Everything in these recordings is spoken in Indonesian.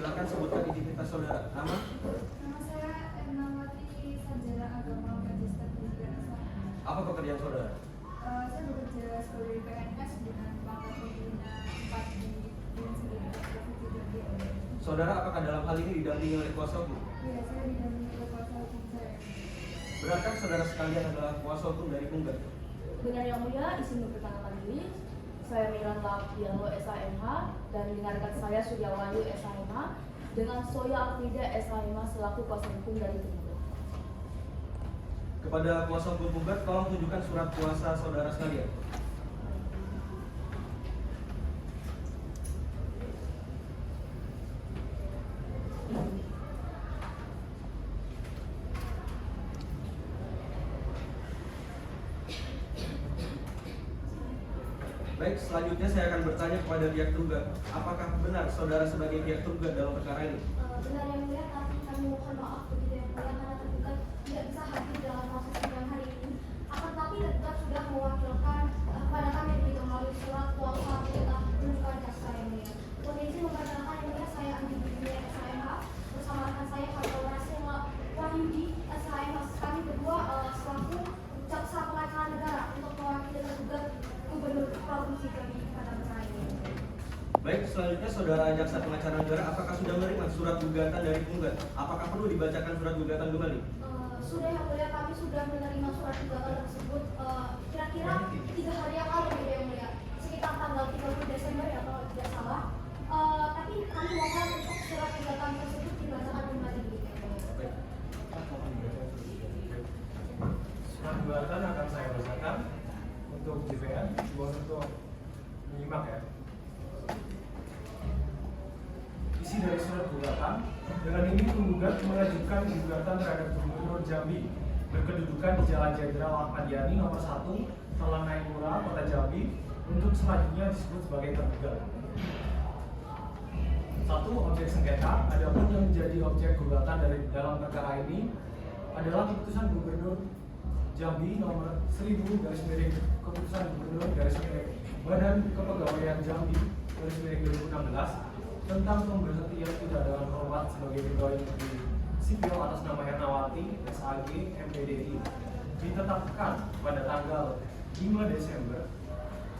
Silakan sebutkan identitas saudara. Nama? Nama saya Ernawati, sarjana agama Magister Pendidikan Islam. Apa pekerjaan saudara? Saya bekerja sebagai PNS dengan pangkat pembina 4 di Dinas Pendidikan Provinsi Jambi. Saudara apakah dalam hal ini didampingi oleh kuasa hukum? Iya, saya didampingi oleh kuasa hukum saya. Benarkah saudara sekalian adalah kuasa hukum dari penggugat? Benar yang mulia, izin memperkenalkan diri. Saya Milan Lapiano SHMH dan dengan rekan saya Surya Wahyu SHMH dengan Soya Alfrida SHMH selaku kuasa hukum dari penggugat. Kepada kuasa hukum penggugat, tolong tunjukkan surat kuasa saudara sekalian. Baik, selanjutnya saya akan bertanya kepada pihak tergugat. Apakah benar saudara sebagai pihak tergugat dalam perkara ini? Benar yang mulia, tapi kami mohon maaf begitu yang mulia karena tergugat tidak bisa hadir dalam proses sidang hari ini. Akan tetapi tergugat sudah mewakilkan kepada kami begitu melalui surat kuasa perintah penunjukan jaksa yang mulia. Mohon izin memperkenalkan yang mulia, saya Andi Budiman SHMH bersama rekan saya Hatta Rasul Wahyudi SHMH. Kami berdua selaku jaksa pengacara negara untuk mewakili tergugat Gubernur Provinsi Jambi pada perkara ini. Baik, selanjutnya saudara jaksa pengacara negara, apakah sudah menerima surat gugatan dari penggugat? Apakah perlu dibacakan surat gugatan kembali? Sudah yang mulia, kami sudah menerima surat gugatan tersebut kira-kira 3 hari yang lalu ya yang mulia, sekitar tanggal 30 Desember ya kalau tidak salah. Tapi kami mohon untuk surat gugatan tersebut dibacakan kembali begitu ya mulia. Baik. Surat gugatan akan saya bacakan untuk DPR, untuk menyimak ya. Isi dari surat gugatan, dengan ini penggugat mengajukan gugatan terhadap Gubernur Jambi berkedudukan di Jalan Jenderal Ahmad Yani nomor 1, Jalan Naikura, Kota Jambi, untuk selanjutnya disebut sebagai tergugat. 1. Objek sengketa. Adapun yang menjadi objek gugatan dari dalam perkara ini adalah keputusan Gubernur Jambi nomor 1000 keputusan Gubernur Badan Kepegawaian Jambi (2016) tentang pemberhentian tidak dengan hormat sebagai pegawai negeri sipil atas nama Ernawati SAG MPDI ditetapkan pada tanggal 5 Desember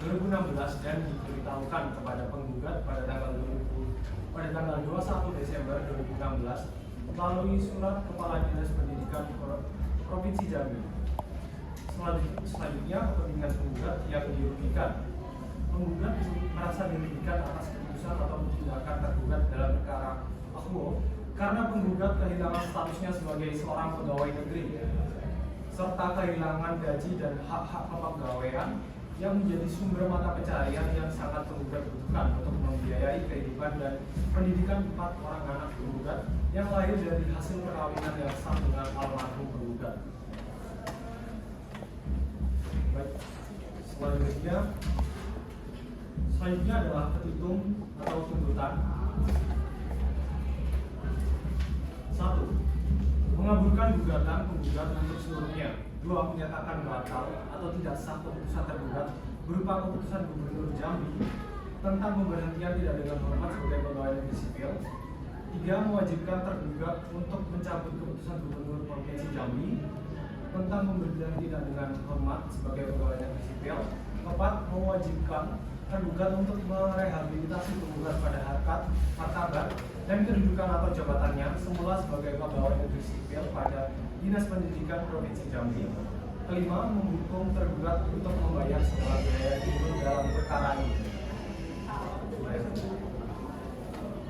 2016 dan diberitahukan kepada penggugat pada tanggal 21 Desember 2016 melalui surat Kepala Dinas Pendidikan Provinsi Jambi. Selanjutnya, kepentingan penggugat yang dirugikan. Penggugat merasa dirugikan atas keputusan atau tindakan tergugat dalam perkara Ahwo karena penggugat kehilangan statusnya sebagai seorang pegawai negeri serta kehilangan gaji dan hak-hak kepegawaian yang menjadi sumber mata pencaharian yang sangat penggugat butuhkan untuk membiayai kehidupan dan pendidikan 4 orang anak penggugat yang lahir dari hasil perkawinan yang sah dengan almarhum penggugat. Baik, selanjutnya adalah petitum atau tuntutan. 1. Mengabulkan gugatan penggugat untuk seluruhnya. 2. Menyatakan batal atau tidak sah keputusan tergugat berupa keputusan Gubernur Jambi tentang pemberhentian tidak dengan hormat sebagai pegawai negeri sipil. 3. Mewajibkan tergugat untuk mencabut keputusan Gubernur Provinsi Jambi tentang pemberhentian tidak dengan hormat sebagai pegawai negeri sipil. 4. Mewajibkan tergugat untuk merehabilitasi penggugat pada harkat, martabat, dan kedudukan atau jabatannya semula sebagai pegawai negeri sipil pada Dinas Pendidikan Provinsi Jambi. 5. Mendukung tergugat untuk membayar segala biaya timbul dalam perkara ini.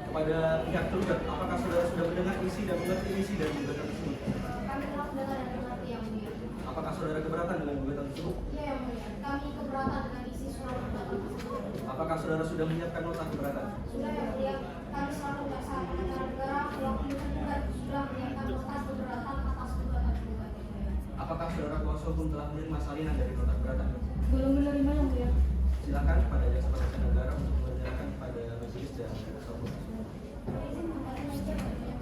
Kepada pihak tergugat, apakah saudara sudah mendengar isi dan mengerti isi dari gugatan tersebut? Kami telah mendengar dan mengerti yang mulia. Apakah saudara keberatan dengan gugatan tersebut? Iya yang mulia, kami keberatan dengan isi surat gugatan tersebut. Apakah saudara sudah menyiapkan nota keberatan? Sudah yang mulia, kami selaku jaksa pengacara negara mewakili tergugat sudah menyiapkan nota keberatan atas gugatan penggugat yang mulia. Apakah saudara kuasa hukum telah menerima salinan dari nota keberatan? Belum menerima yang mulia. Silakan kepada jaksa pengacara negara untuk menyerahkan kepada majelis dan kuasa hukum. Izin membaca saja yang mulia.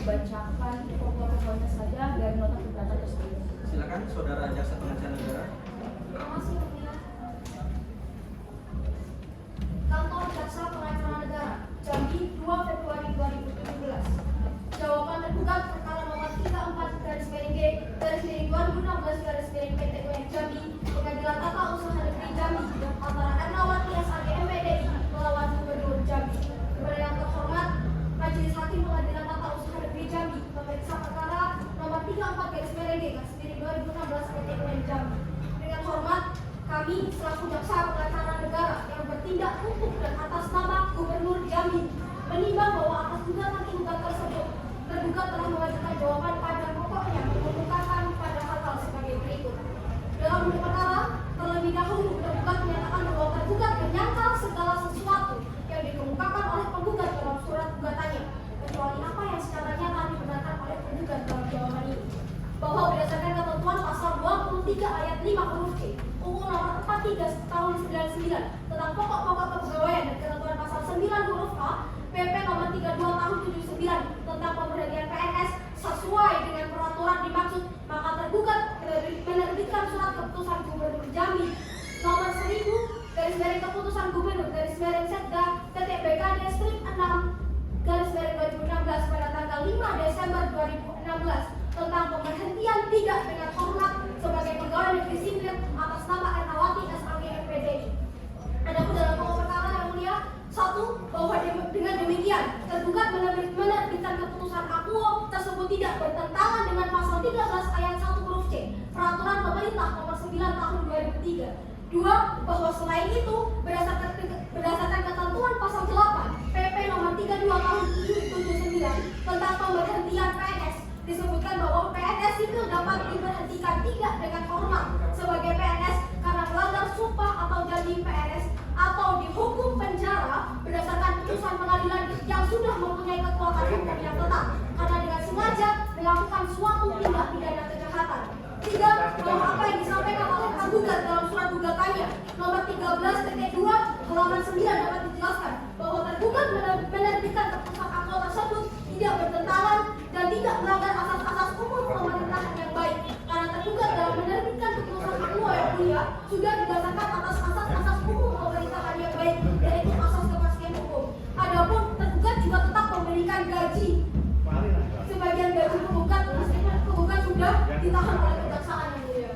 membacakan pokok-pokoknya saja dari nota gugatan tersebut. Silakan Saudara Jaksa Pengacara Negara. Terima kasih, Yang Mulia. Kantor Jaksa Pengacara Negara, Jambi, 2 Februari 2017. Jawaban tergugat perkara nomor 34-G/2016 PT UIN Jambi, Pengadilan Tata Usaha Negeri Jambi, antara Ernawati SAG MPDI melawan Gubernur Jambi. Kepada yang terhormat, Majelis Hakim Pengadilan Tata Usaha Negeri Jambi, memeriksa perkara nomor 34-G/2016 PT UIN Jambi. Dengan hormat, kami selaku jaksa pengacara negara yang bertindak untuk dan atas nama Gubernur Jambi menimbang bahwa atas gugatan tersebut tergugat telah mengajukan jawaban pada pokoknya mengemukakan pada hal sebagai berikut. Dalam perkara, terlebih dahulu tergugat menyatakan bahwa tergugat menyangkal segala sesuatu yang dikemukakan oleh penggugat dalam surat gugatannya, kecuali apa yang secara nyata dibenarkan oleh penggugat dalam jawaban ini. Bahwa berdasarkan ketentuan pasal 23 ayat 5 huruf C UU nomor 43 tahun 99 tentang pokok-pokok kepegawaian dan ketentuan pasal 9 huruf A PP nomor 32 tahun 79 tentang pemberhentian PNS sesuai dengan peraturan dimaksud, maka tergugat menerbitkan surat keputusan Gubernur Jambi nomor 1000 keputusan Gubernur Setda TTBKD strip 6 2016 pada tanggal 5 Desember 2016 tentang pemberhentian tidak dengan hormat sebagai pegawai negeri sipil atas nama Ernawati SAG MPDI. Adapun dalam pokok perkara yang mulia, 1. Bahwa dengan demikian tergugat menerbitkan keputusan akuo tersebut tidak bertentangan dengan pasal 13 ayat 1 huruf C Peraturan Pemerintah nomor 9 tahun 2003. 2. Bahwa selain itu berdasarkan ketentuan pasal 8 PP nomor 32 tahun 79 tentang pemberhentian PNS disebutkan bahwa PNS sipil dapat diberhentikan tidak dengan hormat sebagai PNS karena melanggar sumpah atau janji PNS atau dihukum penjara berdasarkan putusan pengadilan yang sudah mempunyai kekuatan hukum yang tetap karena dengan sengaja melakukan suatu tindak pidana kejahatan. 3. Bahwa apa yang disampaikan oleh penggugat dalam surat gugatannya nomor 13/2 halaman 9 dapat dijelaskan bahwa tergugat menerbitkan keputusan akuo tersebut tidak bertentangan dan tidak melanggar asas-asas umum pemerintahan yang baik karena tergugat dalam menerbitkan keputusan akuo yang mulia sudah didasarkan atas asas-asas umum pemerintahan yang baik yaitu asas kepastian hukum. Adapun tergugat juga tetap memberikan gaji sebagian gaji penggugat meskipun penggugat sudah ditahan oleh kejaksaan yang mulia.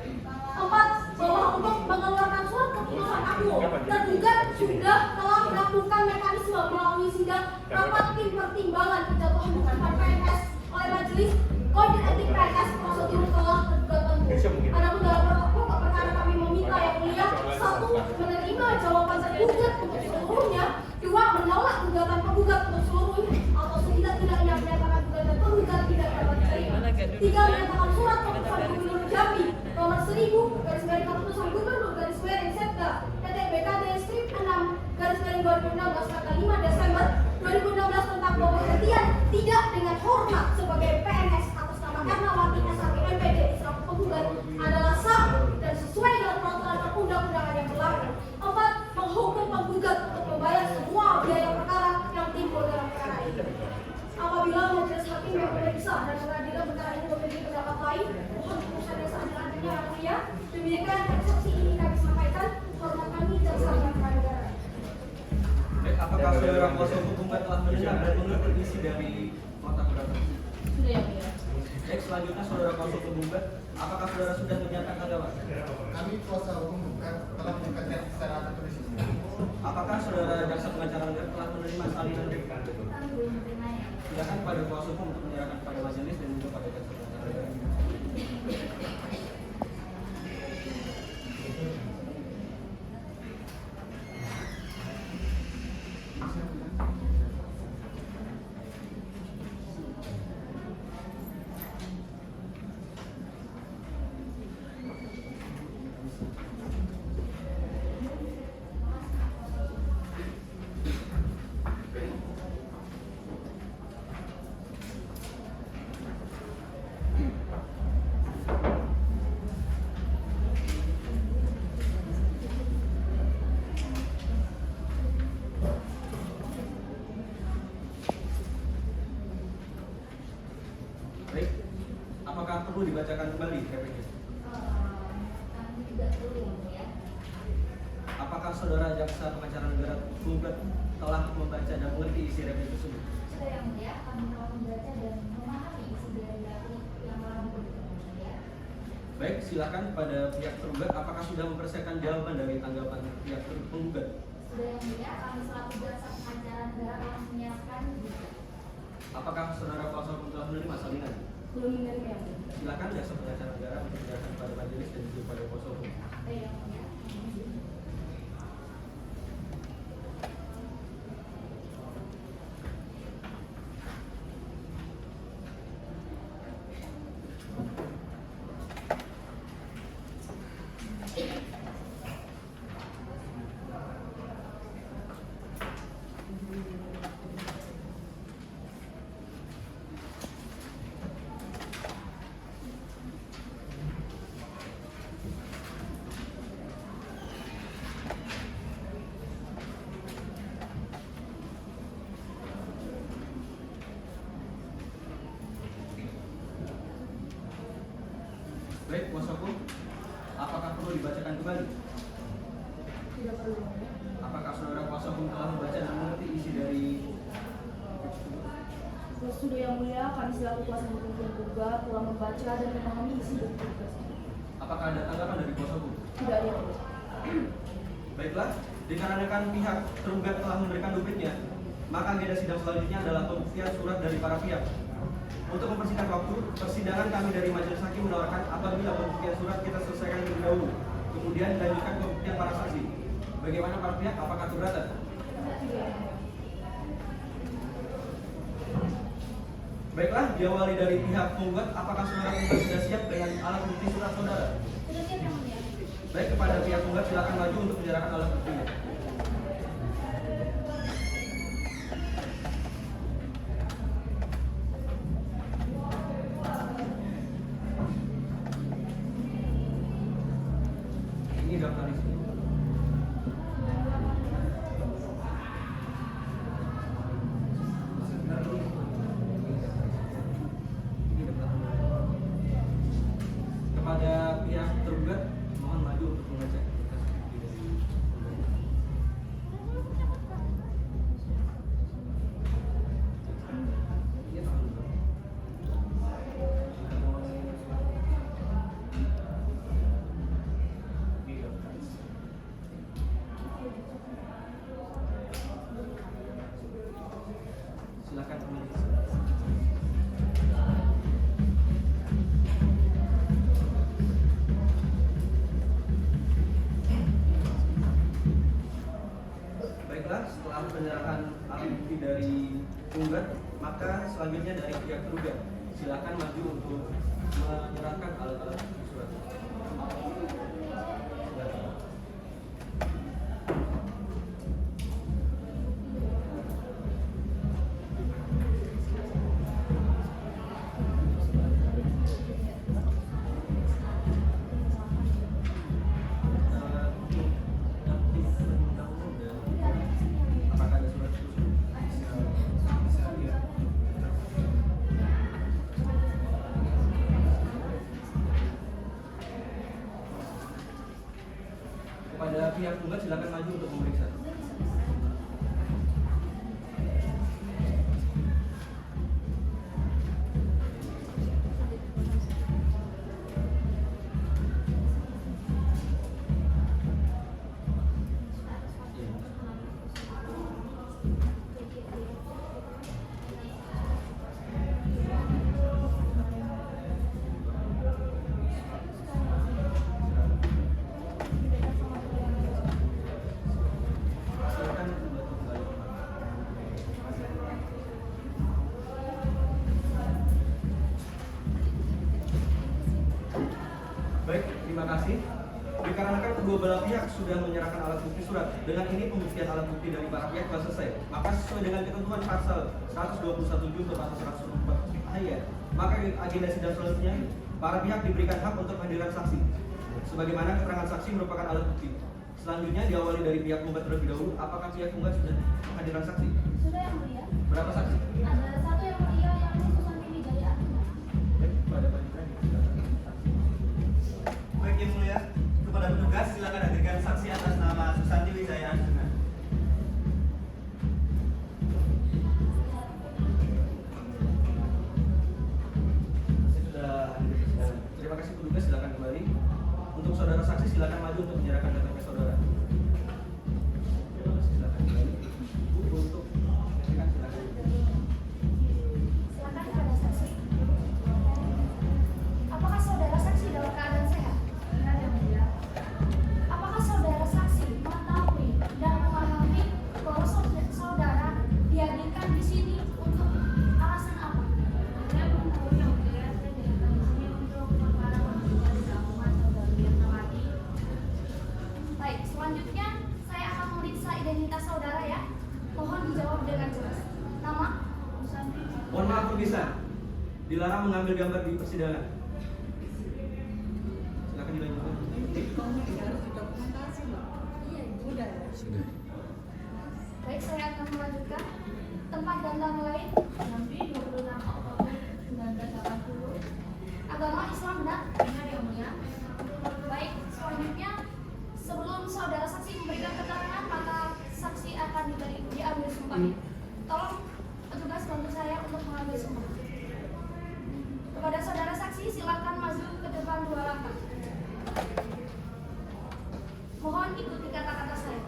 4. Bahwa untuk mengeluarkan surat keputusan akuo tergugat sudah telah melakukan mekanisme melalui sidang rapat tim pertimbangan penjatuhan hukuman PNS oleh Majelis Kode Etik PNS prosedur telah tergugat tempuh. Adapun dalam pokok perkara kami meminta yang mulia 1. Menerima jawaban tergugat untuk seluruhnya. 2. Menolak gugatan penggugat untuk seluruhnya atau setidak-tidaknya menyatakan gugatan penggugat tidak dapat diterima. 3. Menyatakan surat keputusan Gubernur Jambi nomor 1000 keputusan Gubernur Setda TTBKD strip 6 2016 tanggal 5 Desember 2016 tentang pemberhentian tidak dengan hormat sebagai PNS atas nama Ernawati SAG MPDI selaku penggugat adalah sah dan sesuai dengan peraturan perundang-undangan yang berlaku. 4. Menghukum penggugat untuk membayar semua biaya perkara yang timbul dalam perkara ini. Apabila majelis hakim yang memeriksa dan pengadilan perkara ini memiliki pendapat lain, mohon putusan yang seadil-adilnya yang mulia. Demikian eksepsi ini kami sampaikan. Hormat kami jaksa pengacara negara. Baik, apakah saudara kuasa hukum penggugat telah mendengar dan mengerti isi dari nota gugatan? Sudah yang mulia. Baik, selanjutnya saudara kuasa hukum penggugat, apakah saudara sudah menyatakan tanggapan? Kami kuasa hukum telah menyampaikan secara tertulis. Apakah saudara jaksa pengacara negara telah menerima salinan dari Kami belum menerimanya. silakan pada kuasa hukum untuk menyerahkan kepada majelis dan juga pada jaksa pengacara negara. Baik, apakah perlu dibacakan kembali KPK? Kami tidak perlu yang mulia. Apakah saudara jaksa pengacara negara penggugat telah membaca dan mengerti isi replik tersebut? Sudah yang mulia, kami telah membaca dan memahami isi dari replik yang telah diberikan yang mulia. Baik, silakan pada pihak tergugat apakah sudah mempersiapkan jawaban dari tanggapan pihak penggugat? Sudah yang mulia, kami selaku jaksa pengacara negara telah menyiapkan juga. Apakah saudara kuasa hukum telah menerima salinan? Belum menerima yang mulia. Silakan jaksa pengacara negara untuk menjelaskan kepada majelis dan juga pada kuasa hukum. Sudah yang mulia. Baik, kuasa hukum, apakah perlu dibacakan kembali? Tidak perlu yang mulia. Apakah saudara kuasa hukum telah membaca dan mengerti isi dari Sudah yang mulia, kami selaku kuasa hukum penggugat telah membaca dan memahami isi dari replik tersebut. apakah ada tanggapan dari kuasa hukum? Tidak ada yang mulia. Baiklah, dikarenakan pihak tergugat telah memberikan dupliknya, maka agenda sidang selanjutnya adalah pembuktian surat dari para pihak. Untuk mempersingkat waktu, persidangan kami dari majelis hakim menawarkan apabila pembuktian surat kita selesaikan terlebih dahulu, kemudian dilanjutkan pembuktian para saksi. Bagaimana para pihak? Apakah keberatan? Tidak yang mulia. Baiklah, diawali dari pihak penggugat, apakah saudara penggugat sudah siap dengan alat bukti surat saudara? Sudah siap yang mulia. Baik, kepada pihak penggugat silakan maju untuk menyerahkan alat buktinya. Ini daftar isi. Kepada pihak tergugat mohon maju untuk mengecek berkas bukti dari ini tahun berapa? Ini daftar isi. Silakan pemirsa. Baiklah, setelah penyerahan alat bukti dari penggugat, maka selanjutnya dari pihak tergugat. Silakan maju untuk menyerahkan alat-alat bukti surat. Silakan. Apakah ada surat susun? Kepada pihak penggugat silakan maju untuk memeriksa. Silakan membantu kembali. Baik, terima kasih. Dikarenakan kedua belah pihak sudah menyerahkan alat bukti surat, dengan ini pembuktian alat bukti dari para pihak telah selesai. Maka sesuai dengan ketentuan pasal 121 junto pasal 104 ayat, maka agenda sidang selanjutnya para pihak diberikan hak untuk kehadiran saksi. Sebagaimana keterangan saksi merupakan alat bukti. Selanjutnya diawali dari pihak penggugat terlebih dahulu. Apakah pihak penggugat sudah kehadiran saksi? Sudah yang mulia. Berapa saksi? Ada satu yang mulia yang khusus Santini Jaya. Untuk saudara saksi silakan maju untuk menyerahkan KTP saudara. Silakan. Bu, untuk silakan. Silakan kepada saksi. Apakah saudara saksi dalam keadaan sehat? Apakah saudara saksi mengetahui dan memahami bahwa saudara dihadirkan di sini untuk alasan apa? Saya mengetahui yang mulia, saya dihadirkan di sini untuk perkara pembunuhan gabungan saudara Wiratnawati. Baik, selanjutnya saya akan memeriksa identitas saudara ya. Mohon dijawab dengan jelas. Nama? Susanti. Mohon maaf bisa. Dilarang mengambil gambar di persidangan. Silakan dilanjutkan. Baik, saya akan melanjutkan. Tempat dan tanggal lain? Jambi 26 Oktober 1980. Agama Islam benar? Benar yang mulia. Baik, selanjutnya sebelum saudara saksi memberikan keterangan maka saksi akan diambil sumpah. Tolong petugas bantu saya untuk mengambil sumpah. Kepada saudara saksi silakan maju ke depan 2 langkah. Mohon ikuti kata-kata saya.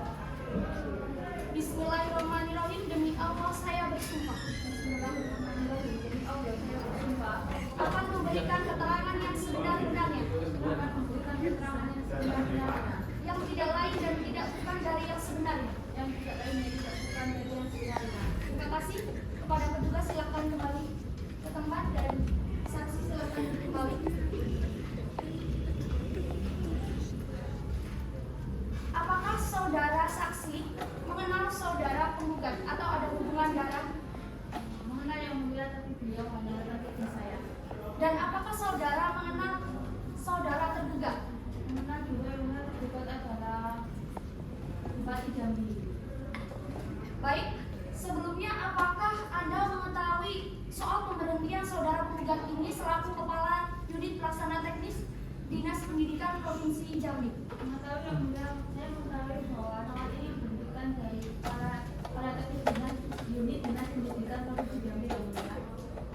Bismillahirrahmanirrahim, demi Allah saya bersumpah. Bismillahirrahmanirrahim. Demi Allah saya bersumpah Akan memberikan keterangan yang sebenar-benarnya, akan memberikan keterangan yang sebenar-benarnya, yang tidak lain dan tidak bukan dari yang sebenarnya. yang tidak lain dan tidak bukan dari yang sebenarnya. Terima kasih. Kepada petugas silakan kembali ke tempat dan saksi silakan kembali. Apakah saudara saksi mengenal saudara penggugat atau ada hubungan darah? Mengenal yang mulia, tapi beliau hanya rekan saya. Dan apakah saudara mengenal saudara tergugat? Mengenal juga yang mulia tergugat adalah Bupati Jambi. Baik, sebelumnya apakah Anda mengetahui soal pemberhentian saudara penggugat ini selaku Kepala Unit Pelaksana Teknis Dinas Pendidikan Provinsi Jambi? Mengetahui yang mulia, saya mengetahui bahwa nama ini dibentukkan dari para teknis dinas unit dinas pendidikan provinsi Jambi yang mulia.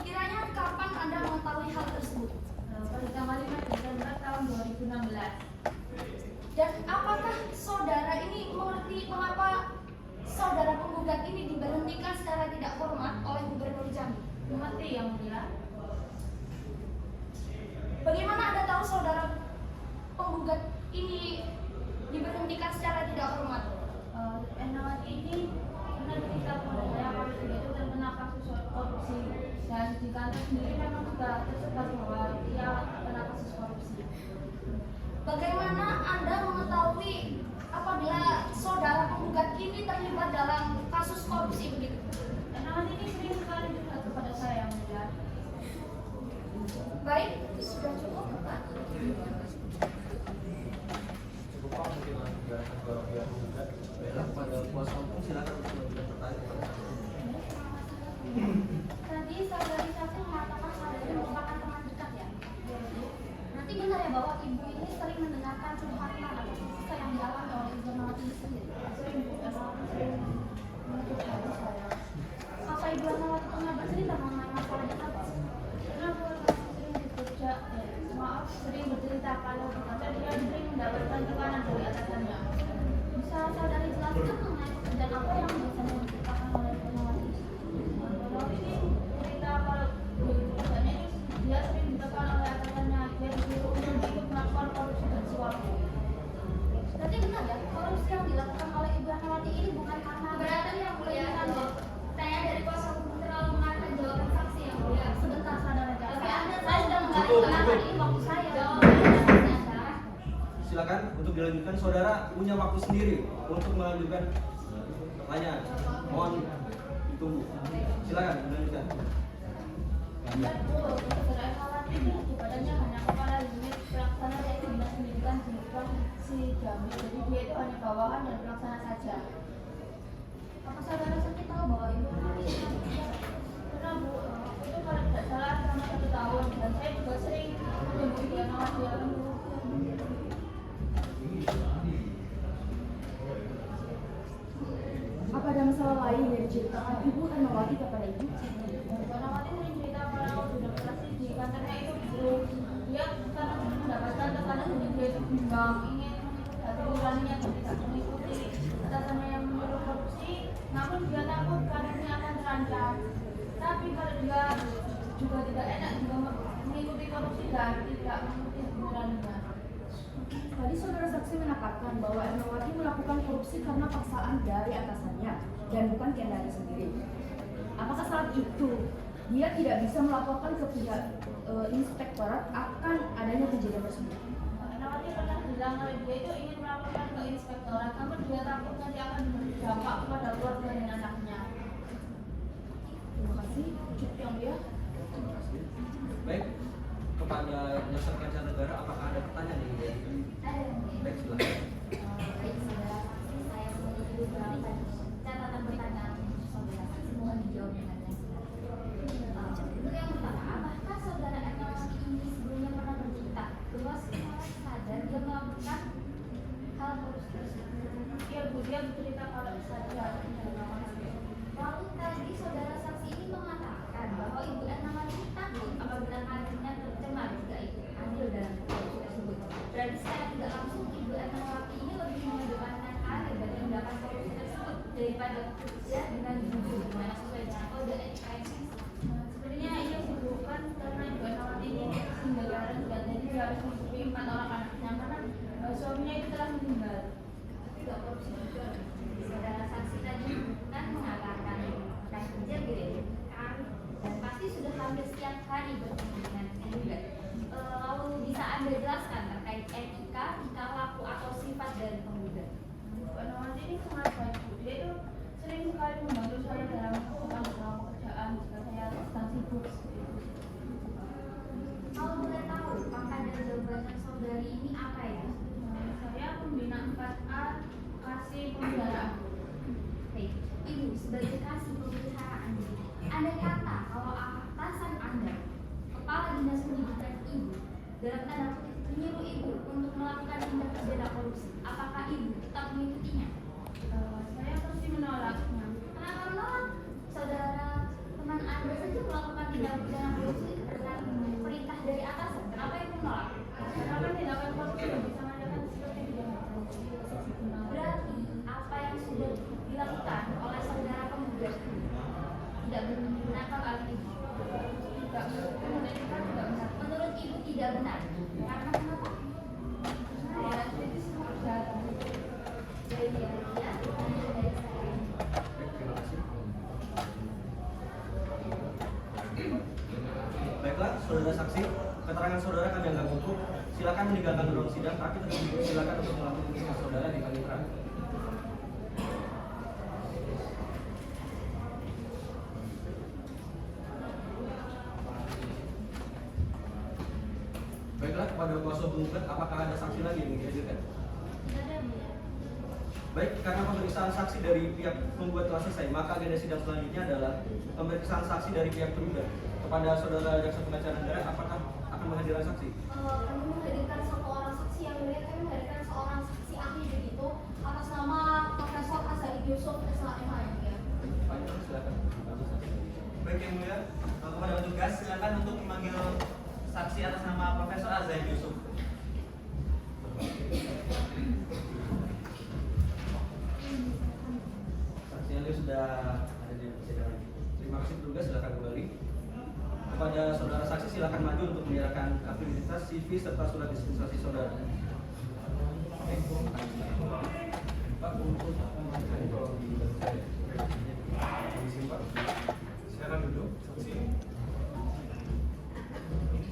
Kiranya kapan Anda mengetahui hal tersebut? Pada tanggal 5 Desember tahun 2016. Dan apakah saudara ini mengerti mengapa saudara penggugat ini diberhentikan secara tidak hormat oleh Gubernur Jambi? Mengerti yang mulia. Bagaimana Anda tahu saudara penggugat ini diberhentikan secara tidak hormat? Enawati ini pernah cerita pada saya kalau dia itu terkena kasus korupsi, dan di kantor sendiri memang juga tersebar bahwa dia terkena kasus korupsi. Bagaimana Anda mengetahui apabila saudara penggugat ini terlibat dalam kasus korupsi begitu? Enawati ini sering sekali juga kepada saya yang mulia. Baik, sudah cukup Pak. Cukup Pak, mungkin menjelaskan ke pihak penggugat. Baiklah, kepada kuasa hukum silakan untuk memberikan pertanyaan kepada saksi. Tadi saudari saksi mengatakan saudari merupakan teman dekat ya? Nanti benar ya bahwa ibu ini sering mendengarkan curhatan atau kisah yang dialami oleh ibu Nawati ini sendiri? Sering menutup hati saya. Apa ibu Nawati pernah bercerita mengenai masalah dekat? Kenapa sering bekerja? Sering bercerita kalau bekerja dia sering mendapatkan tekanan dari atasannya. Bisa saudari jelaskan mengenai pekerjaan apa yang biasanya diceritakan oleh ibu Nawati? Kalau ini cerita kalau pekerjaannya itu dia sering ditekan oleh atasannya, dia disuruh untuk ikut melakukan korupsi dan suap. Berarti benar ya, korupsi yang dilakukan oleh ibu Nawati ini bukan karena Keberatan yang mulia, saya dari kuasa hukum terlalu mengarahkan jawaban saksi yang mulia. Sebentar saudara jawab. Tapi Anda Saya sudah Cukup, mengatakan cukup. ini waktu saya. Silakan untuk dilanjutkan. Saudara punya waktu sendiri untuk melanjutkan pertanyaan. Mohon ditunggu. Silakan dilanjutkan. Betul, saudara Enawati ini jabatannya hanya kepala unit pelaksana teknis dinas pendidikan di provinsi Jambi. Jadi dia itu hanya bawahan dan pelaksana saja. Apa saudara saksi tahu bahwa ibu Nawati ini Karena Bu, itu kalau tidak salah selama 1 tahun, dan saya juga sering menunggu Ibu Enawati. Apa ada masalah lain yang diceritakan Ibu Enawati kepada Ibu? Ibu Enawati sering cerita kalau sudah berhasil di kantornya itu dia karena sering mendapatkan tekanan dari dia itu yang ingin mengikuti hati nuraninya dan tidak mengikuti atasannya yang menyuruh korupsi, namun dia takut karirnya akan terancam. Tapi kalau dia juga tidak enak juga mengikuti korupsi dan tidak mengikuti hati nuraninya. Tadi saudara saksi menakutkan bahwa Ernawati melakukan korupsi karena paksaan dari atasannya dan bukan kehendaknya sendiri. Apakah saat itu dia tidak bisa melaporkan ke pihak inspektorat akan adanya kejadian tersebut? Ernawati pernah bilang kalau dia itu ingin melaporkan ke inspektorat, namun dia takut nanti akan berdampak kepada keluarga dan anaknya. Terima kasih. Cukup yang mulia. Terima kasih. Baik, kepada Jasa Mancanegara, apakah ada pertanyaan nih? Ada. Baik, silakan. Baik, saudara saksi, saya memiliki beberapa catatan pertanyaan untuk saudara saksi, mohon dijawab dengan jelas. Untuk yang pertama, apakah saudara Ernawati ini sebelumnya pernah bercerita bahwa seorang sadar dia melakukan hal korupsi tersebut? Iya Bu, dia bercerita kalau saya Lalu tadi saudara saksi ini mengatakan bahwa Ibu Ernawati takut apabila karirnya tercemar jika ikut andil dalam korupsi tersebut. Berarti secara tidak langsung Ibu Ernawati ini lebih mengedepankan karir dan tindakan korupsi tersebut daripada bekerja dengan jujur dimana sesuai dengan kode etika yang sebenarnya iya sih Bu, kan karena Ibu Ernawati ini single parent dan jadi dia harus menghidupi 4 orang anaknya karena suaminya itu telah meninggal. tidak korupsi juga. Saudara saksi tadi kan mengatakan akan kerja kan dan pasti sudah hampir setiap hari bertemu dengan kandidat. Lalu bisa Anda jelaskan terkait etika, tingkah laku atau sifat dari penggugat? Bu Ernawati ini sangat baik Bu, dia itu sering sekali membantu saya dalam masalah pekerjaan jika saya sedang sibuk. Kalau boleh tahu, pangkat dan jabatan saudari ini apa ya? Saya pembina 4A kasih pemeliharaan. Baik, Ibu sebagai kasih pemeliharaan, Anda kata kalau atasan Anda, kepala dinas pendidikan Ibu, dalam tanda kutip menyuruh Ibu untuk melakukan tindak pidana korupsi. Apakah Ibu tetap mengikutinya? Saya pasti menolaknya. Kenapa menolak? Saudara teman Anda saja melakukan tindak pidana korupsi dengan perintah dari atasan. Kenapa Ibu menolak? Karena kan tindakan korupsi yang bisa mengadakan seperti tidak Berarti apa yang sudah dilakukan oleh saudara penggugat tidak menggunakan hal itu. tidak menurut etika tidak benar. Menurut Ibu tidak benar. Karena kenapa? Saya itu semua kejahatan. Dari dia, dari saya. Baik, terima kasih. Baiklah, saudara saksi, keterangan saudara kami anggap cukup. Silakan meninggalkan ruang sidang, tapi silakan untuk melanjutkan kisah saudara di kali terakhir. Baiklah, kepada kuasa penggugat, apakah ada saksi lagi yang ingin dihadirkan? Ada Bu. Baik, karena pemeriksaan saksi dari pihak penggugat telah selesai, maka agenda sidang selanjutnya adalah pemeriksaan saksi dari pihak penggugat. Kepada saudara jaksa pengacara negara, apakah akan menghadirkan saksi? Kami menghadirkan satu orang saksi yang mulia, kami menghadirkan seorang saksi ahli begitu atas nama Profesor Azari Yusuf SHMH yang mulia. Baik, silakan. Baik yang mulia, kepada petugas silakan untuk memanggil saksi atas nama Profesor Azzaid Yusuf. Saksi ahli sudah ada di persidangan. Terima kasih petugas, silakan kembali. Kepada saudara saksi silakan maju untuk menyerahkan akreditasi CV serta surat dispensasi saudara. Pak, untuk Silakan duduk, saksi.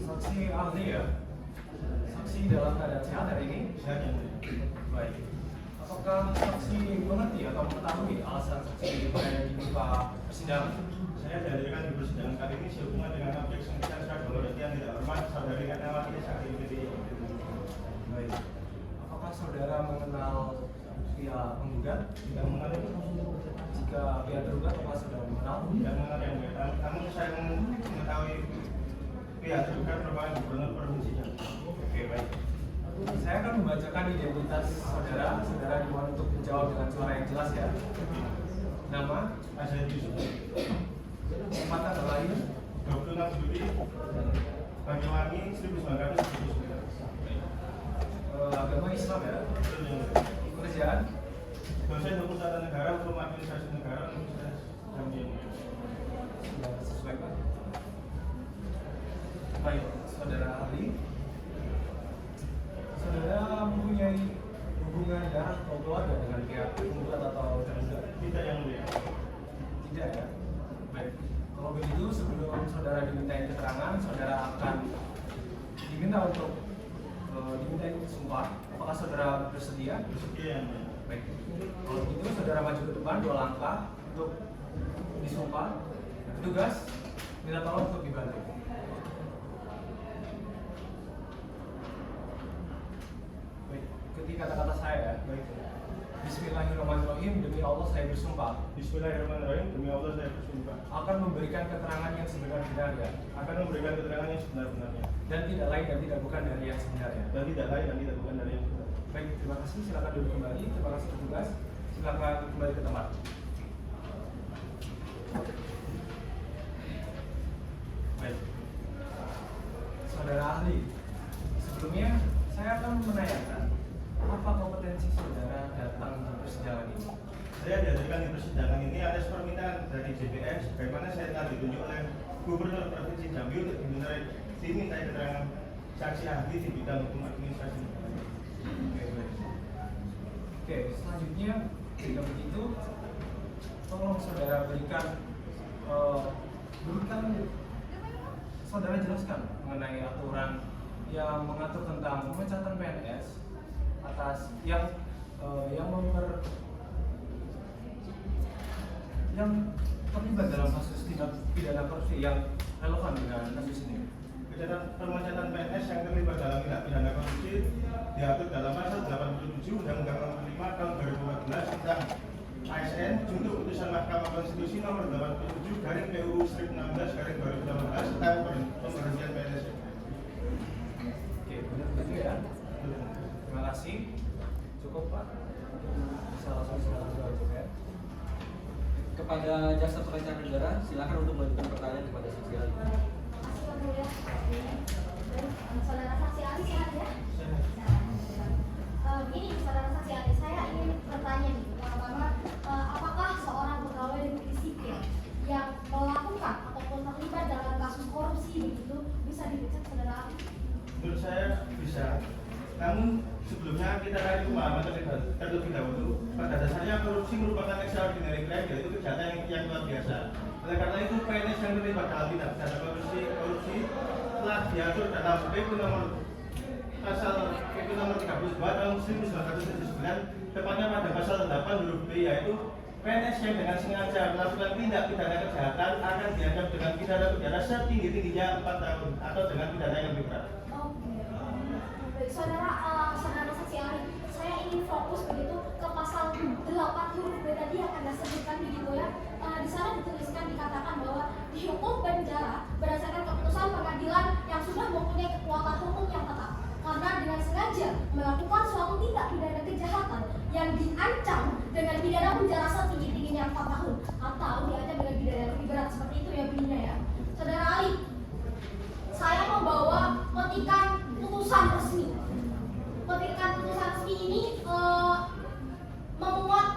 Saksi ahli ya. Saksi dalam keadaan sehat hari ini. Baik. Apakah saksi mengerti atau mengetahui alasan saksi berada di muka persidangan? Saya dihadirkan di persidangan kali ini sehubungan dengan objek sengketa surat golongan yang tidak hormat saudari Ernawati saat ini. Baik. Apakah saudara mengenal pihak penggugat? Tidak mengenal itu. Jika pihak tergugat, apakah saudara mengenal? Tidak mengenal yang mulia. Namun saya mengetahui pihak tergugat merupakan gubernur provinsi Jambi. Oke, baik. Saya akan membacakan identitas saudara. Saudara dimohon untuk menjawab dengan suara yang jelas ya. Nama, Azzaid Yusuf. tempat tanggal lahir, 26 Juli Banyuwangi 1979. agama Islam ya. Pekerjaan dosen hukum tata negara, hukum administrasi negara, Universitas Jambi. sudah sesuai Pak. Baik, saudara ahli, saudara mempunyai hubungan darah atau keluarga dengan pihak penggugat atau tergugat? Tidak yang mulia. Tidak ya. Baik, kalau begitu sebelum saudara dimintai keterangan, saudara akan diminta untuk dimintai sumpah. Apakah saudara bersedia? Bersedia yang mulia. Baik, kalau begitu saudara maju ke depan 2 langkah untuk disumpah. Petugas, minta tolong untuk dibantu. Baik, ikuti kata-kata saya. Baik. Bismillahirrahmanirrahim. Demi Allah saya bersumpah Bismillahirrahmanirrahim. Demi Allah saya bersumpah akan memberikan keterangan yang sebenar-benarnya akan memberikan keterangan yang sebenar-benarnya dan tidak lain dan tidak bukan dari yang sebenarnya. dan tidak lain dan tidak bukan dari yang sebenar. Baik, terima kasih. Silakan duduk kembali. Terima kasih petugas. Silakan kembali ke tempat. Baik, saudara ahli, sebelumnya saya akan menanyakan apa kompetensi saudara datang di persidangan ini? Saya dihadirkan di persidangan ini atas permintaan dari JPN sebagaimana saya telah ditunjuk oleh Gubernur Provinsi Jambi untuk dimintai keterangan saksi ahli di bidang hukum administrasi. Oke, baik. Oke, selanjutnya jika begitu, tolong saudara berikan saudara jelaskan mengenai aturan yang mengatur tentang pemecatan PNS atas yang terlibat dalam kasus tindak pidana korupsi yang relevan dengan kasus ini. Pemecatan PNS yang terlibat dalam tindak pidana korupsi diatur dalam pasal 87 Undang-Undang Nomor 5 Tahun 2014 tentang ASN junto putusan Mahkamah Konstitusi Nomor 87 garing PUU Strip 16 garing 2018 tentang pemberhentian PNS. Oke, benar begitu ya. Terima kasih. Cukup Pak. Bisa langsung silakan jawab ya. Kepada jaksa pengacara negara, silakan untuk melanjutkan pertanyaan kepada saksi ahli. Makasih Pak Mulia. Saudara saksi ahli sehat ya? Begini, saudara saksi ahli, saya ingin bertanya nih, pertama, apakah seorang pegawai negeri sipil yang melakukan ataupun terlibat dalam kasus korupsi begitu bisa dipecat, saudara ahli? Menurut saya bisa. Namun sebelumnya kita cari pemahaman terlebih dahulu. Pada dasarnya korupsi merupakan extraordinary crime, yaitu kejahatan yang luar biasa. Oleh karena itu PNS yang terlibat dalam tindak pidana korupsi telah diatur dalam PP nomor 32 tahun 1979, tepatnya pada pasal 8 huruf B, yaitu PNS yang dengan sengaja melakukan tindak pidana kejahatan akan diancam dengan pidana penjara setinggi-tingginya 4 tahun atau dengan pidana yang lebih berat. Baik, saudara saksi ahli, saya ingin fokus begitu ke pasal 8 huruf B tadi yang Anda sebutkan begitu ya. Di sana dituliskan dikatakan bahwa dihukum penjara berdasarkan keputusan pengadilan yang sudah mempunyai kekuatan hukum yang tetap karena dengan sengaja melakukan suatu tindak pidana kejahatan yang diancam dengan pidana penjara setinggi-tingginya 4 tahun atau diancam dengan pidana yang lebih berat, seperti itu ya bunyinya ya. Saudara ahli, saya membawa petikan putusan resmi. Petikan putusan resmi ini memuat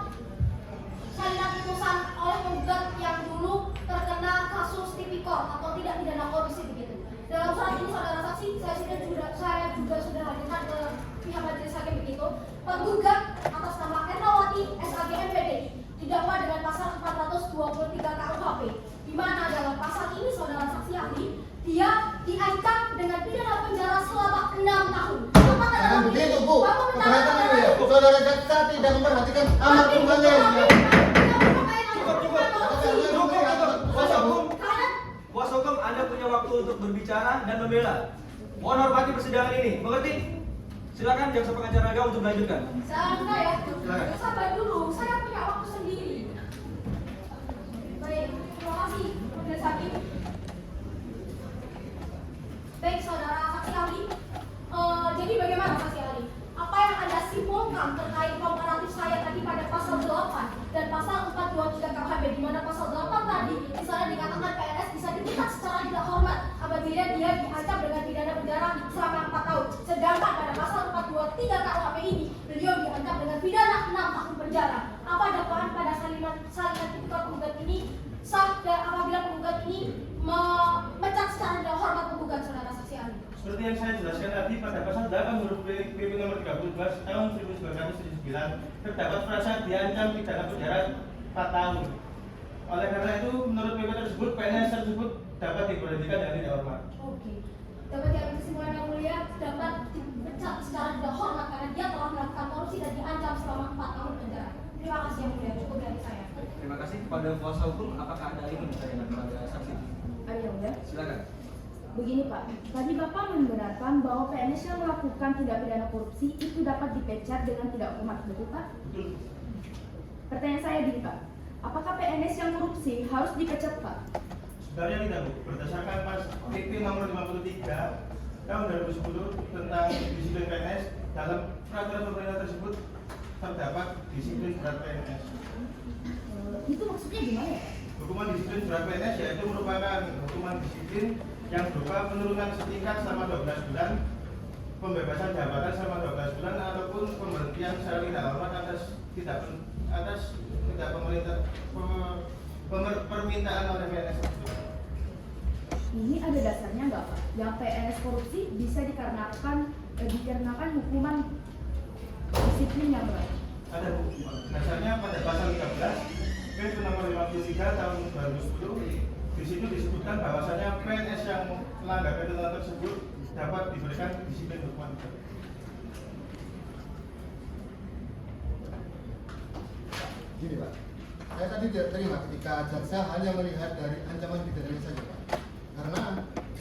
salinan putusan oleh penggugat yang dulu terkena kasus tipikor atau tidak pidana korupsi begitu. Dalam surat ini saudara saksi, saya juga sudah hadirkan ke pihak majelis hakim begitu. Penggugat atas nama Ernawati SAG MPD didakwa dengan pasal 423 KUHP, di mana dalam pasal ini saudara saksi ahli dia diancam dengan pidana penjara selama 6 tahun. Jangan begitu Bu, perhatikan dulu ya. Saudara jaksa tidak memperhatikan amat tugasnya. Kuasa hukum, Anda punya waktu untuk berbicara dan membela. Mohon hormati persidangan ini, mengerti? Silakan jaksa pengacara negara untuk melanjutkan. Saya ya, sabar dulu, saya punya waktu sendiri. Baik, terima kasih majelis hakim. Baik, saudara saksi ahli, jadi bagaimana saksi ahli? Apa yang Anda simpulkan terkait komparatif saya tadi pada pasal 8 dan pasal 423 KUHP, di mana pasal 8 tadi di sana dikatakan PNS bisa dipecat secara tidak hormat apabila dia diancam dengan pidana penjara selama 4 tahun. Sedangkan pada pasal 423 penjara. Apa dakwaan pada salinan tipikor penggugat ini sah dan apabila penggugat ini memecat secara tidak hormat penggugat saudara saksi ahli? Seperti yang saya jelaskan tadi pada pasal 8 huruf PP nomor 13 tahun 1979 terdapat frasa diancam pidana penjara 4 tahun. Oleh karena itu menurut PP tersebut PNS tersebut dapat diberhentikan dengan tidak hormat. Oke. Dapat diambil kesimpulan yang mulia dapat dipecat secara tidak hormat karena dia telah melakukan korupsi dan diancam selama 4 tahun penjara. Terima kasih yang mulia, cukup dari saya. Terima kasih kepada kuasa hukum. Apakah ada lagi pertanyaan kepada saksi? Ada ya? Silakan. Begini Pak, tadi Bapak membenarkan bahwa PNS yang melakukan tindak pidana korupsi itu dapat dipecat dengan tidak hormat, betul Pak? Betul. Pertanyaan saya gini Pak, apakah PNS yang korupsi harus dipecat Pak? Sebenarnya tidak, Bu. Berdasarkan pas PP nomor 53 tahun 2010 tentang disiplin PNS, dalam peraturan pemerintah tersebut terdapat disiplin berat PNS. Itu maksudnya gimana ya? Hukuman disiplin berat PNS yaitu merupakan hukuman disiplin yang berupa penurunan setingkat selama 12 bulan, pembebasan jabatan selama 12 bulan, ataupun pemberhentian secara tidak hormat atas tidak permintaan oleh PNS tersebut. Ini ada dasarnya nggak Pak? Yang PNS korupsi bisa dikarenakan hukuman disiplin yang berat. Ada Bu. Dasarnya pada pasal 13 PP nomor 53 tahun 2010. Di situ disebutkan bahwasanya PNS yang melanggar ketentuan tersebut dapat diberikan disiplin hukuman. Gini Pak, saya tadi tidak terima ketika jaksa hanya melihat dari ancaman pidananya saja Pak. Karena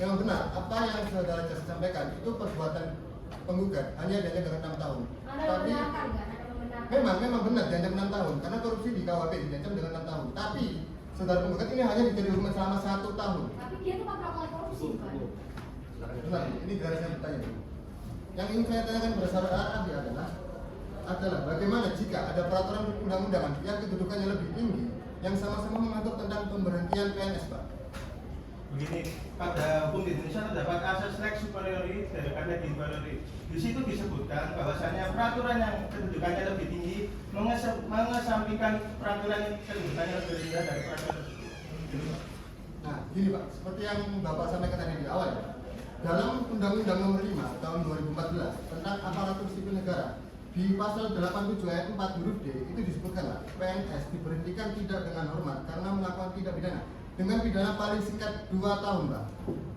memang benar apa yang saudara jaksa sampaikan itu perbuatan penggugat hanya diancam dengan 6 tahun. Anda Tapi membenarkan nggak? Anda membenarkan? memang benar diancam 6 tahun karena korupsi di KUHP diancam dengan 6 tahun. Tapi saudara penggugat ini hanya diberi hukuman selama 1 tahun. Tapi dia tuh melakukan korupsi kan? Benar, ini garis yang bertanya. Yang ingin saya tanyakan pada saudara ahli adalah bagaimana jika ada peraturan undang-undangan yang kedudukannya lebih tinggi yang sama-sama mengatur tentang pemberhentian PNS Pak. Begini, pada hukum di Indonesia terdapat asas lex superiori daripada inferiori. Di situ disebutkan bahwasanya peraturan yang kedudukannya lebih tinggi mengesampingkan peraturan yang kedudukannya lebih rendah dari peraturan tersebut. Nah, gini Pak, seperti yang Bapak sampaikan tadi di awal ya. Dalam Undang-Undang Nomor 5 Tahun 2014 tentang Aparatur Sipil Negara, di pasal 87 ayat 4 huruf D itu disebutkan PNS diberhentikan tidak dengan hormat karena melakukan tindak pidana dengan pidana paling singkat 2 tahun Pak.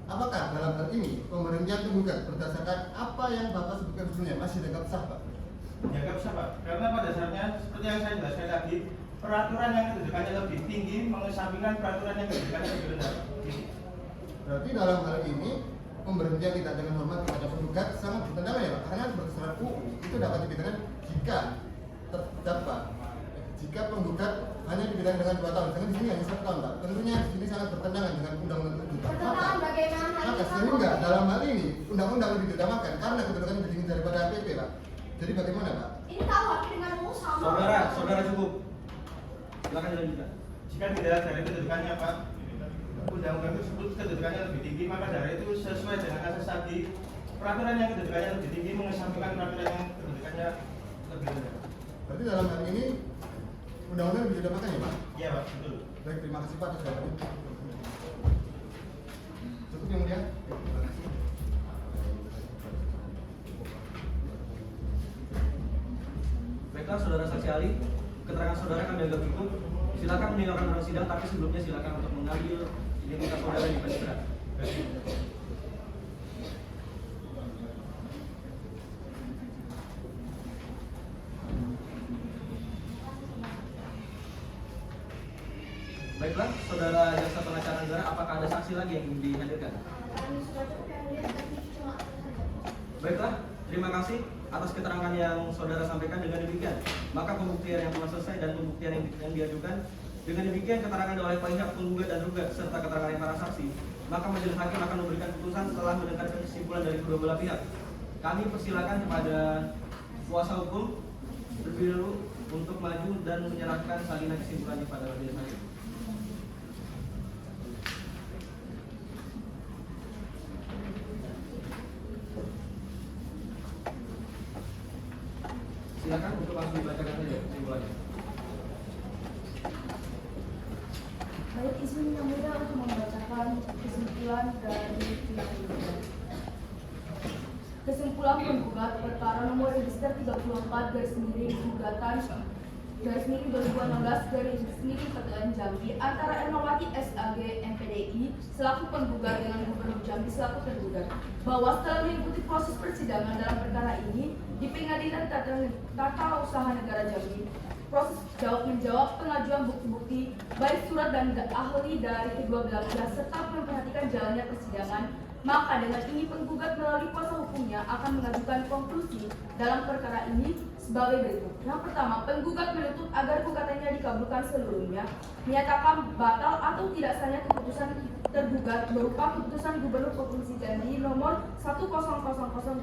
Apakah dalam hal ini pemberhentian penggugat berdasarkan apa yang Bapak sebutkan sebelumnya masih dianggap sah Pak? Dianggap sah Pak, karena pada dasarnya seperti yang saya jelaskan tadi, peraturan yang kedudukannya lebih tinggi mengesampingkan peraturan yang kedudukannya lebih rendah. Berarti dalam hal ini pemberhentian tidak dengan hormat kepada penggugat sangat bertentangan ya Pak, karena berdasarkan UU itu dapat dipidana jika terdakwa jika penggugat hanya dipidana dengan 2 tahun, dengan di sini hanya 1 tahun Pak. Tentunya di sini sangat bertentangan dengan undang-undang tersebut. Bertentangan bagaimana? Maka sehingga dalam hal ini undang-undang lebih diutamakan karena kedudukan lebih tinggi daripada APP Pak. Jadi bagaimana Pak? Ini KUHP dengan UU sama. Saudara cukup. Silakan dilanjutkan. Jika tidak dari kedudukannya Pak, undang-undang tersebut kedudukannya lebih tinggi, maka dari itu sesuai dengan asas tadi, peraturan yang kedudukannya lebih tinggi mengesampingkan peraturan yang kedudukannya lebih rendah. Berarti dalam hal ini undang-undang lebih diutamakan ya Pak? Iya Pak, betul. Baik, terima kasih Pak atas jawabannya. Cukup yang mulia. Terima kasih. Baiklah, saudara saksi ahli, keterangan saudara kami anggap cukup. Silakan meninggalkan ruang sidang, tapi sebelumnya silakan untuk mengambil identitas saudara di penjara. Baiklah, saudara jaksa pengacara negara, apakah ada saksi lagi yang ingin dihadirkan? Kami sudah cukup yang mulia, tapi cuma Baiklah, terima kasih atas keterangan yang saudara sampaikan. Dengan demikian, maka pembuktian yang telah selesai dan pembuktian yang diajukan. Dengan demikian, keterangan oleh pihak penggugat dan tergugat serta keterangan dari para saksi, maka majelis hakim akan memberikan putusan setelah mendengar kesimpulan dari kedua belah pihak. Kami persilakan kepada kuasa hukum terlebih dahulu untuk maju dan menyerahkan salinan kesimpulannya pada majelis hakim. Silakan untuk langsung dibacakan saja kesimpulannya. dari pihak penggugat. Kesimpulan penggugat perkara nomor register 34 gugatan 2016 PTN Jambi antara Ernawati SAG MPDI selaku penggugat dengan Gubernur Jambi selaku tergugat bahwa setelah mengikuti proses persidangan dalam perkara ini di Pengadilan Tata Usaha Negara Jambi, proses jawab-menjawab pengajuan bukti-bukti baik surat dan ahli dari kedua belah pihak serta memperhatikan jalannya persidangan, maka dengan ini penggugat melalui kuasa hukumnya akan mengajukan konklusi dalam perkara ini sebagai berikut. Yang pertama, penggugat menuntut agar gugatannya dikabulkan seluruhnya, menyatakan batal atau tidak sahnya keputusan tergugat berupa keputusan Gubernur Provinsi Jambi nomor 1000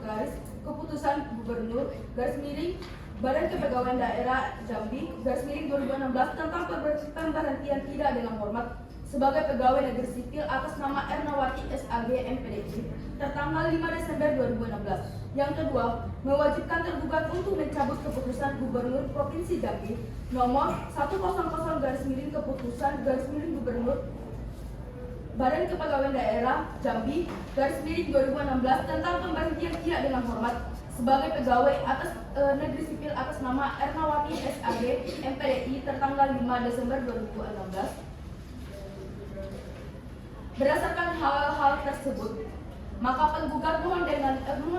garis keputusan Gubernur garis miring Badan Kepegawaian Daerah Jambi garis miring 2016 tentang pemberhentian tidak dengan hormat sebagai pegawai negeri sipil atas nama Ernawati SAG MPDI tertanggal 5 Desember 2016. Yang kedua, mewajibkan tergugat untuk mencabut keputusan Gubernur Provinsi Jambi nomor 100 garis miring keputusan garis miring Gubernur Badan Kepegawaian Daerah Jambi garis miring 2016 tentang pemberhentian tidak dengan hormat sebagai pegawai atas negeri sipil atas nama Ernawati SAG MPDI tertanggal 5 Desember 2016. Berdasarkan hal-hal tersebut, maka penggugat mohon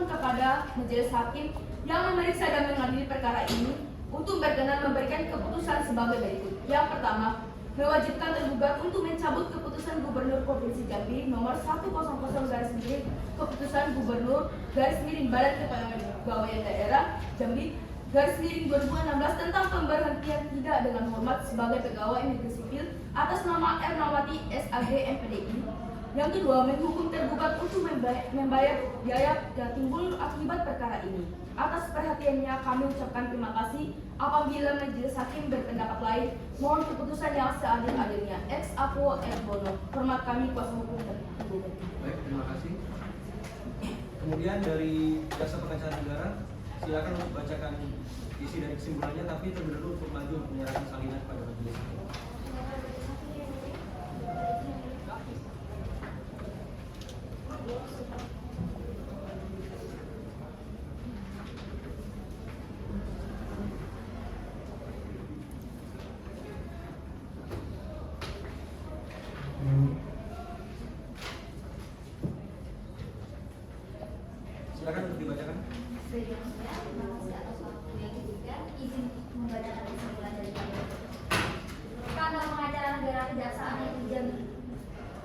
kepada majelis hakim yang memeriksa dan mengadili perkara ini untuk berkenan memberikan keputusan sebagai berikut. Yang pertama, mewajibkan tergugat untuk mencabut keputusan Gubernur Provinsi Jambi nomor 100 garis miring keputusan Gubernur garis miring Badan Kepegawaian Daerah Jambi garis miring 2016 tentang pemberhentian tidak dengan hormat sebagai pegawai negeri sipil atas nama Ernawati SAG MPDI. Yang kedua, menghukum tergugat untuk membayar biaya yang timbul akibat perkara ini. Atas perhatiannya kami ucapkan terima kasih. Apabila majelis hakim berpendapat lain, mohon keputusan yang seadil-adilnya. Ex apo et bono. Hormat kami kuasa hukum tergugat. Baik, terima kasih. Kemudian dari Jaksa Pengacara Negara, silakan untuk bacakan isi dari kesimpulannya, tapi terlebih dahulu untuk maju menyerahkan salinan kepada majelis hakim. Silakan untuk dibacakan. Selanjutnya, terima kasih atas waktu yang diberikan. Izin membacakan kesimpulan dari kami. Kantor Pengacara Negara Kejaksaan Negeri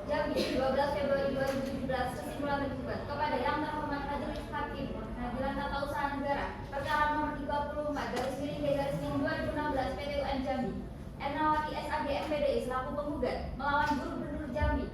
Jambi 12 Februari 2017. Kesimpulan tergugat kepada yang terhormat Majelis Hakim Pengadilan Tata Usaha Negara perkara nomor 34 garis miring garis miring 2016 PT UN Jambi Ernawati SAG MPDI selaku penggugat melawan Gubernur Jambi.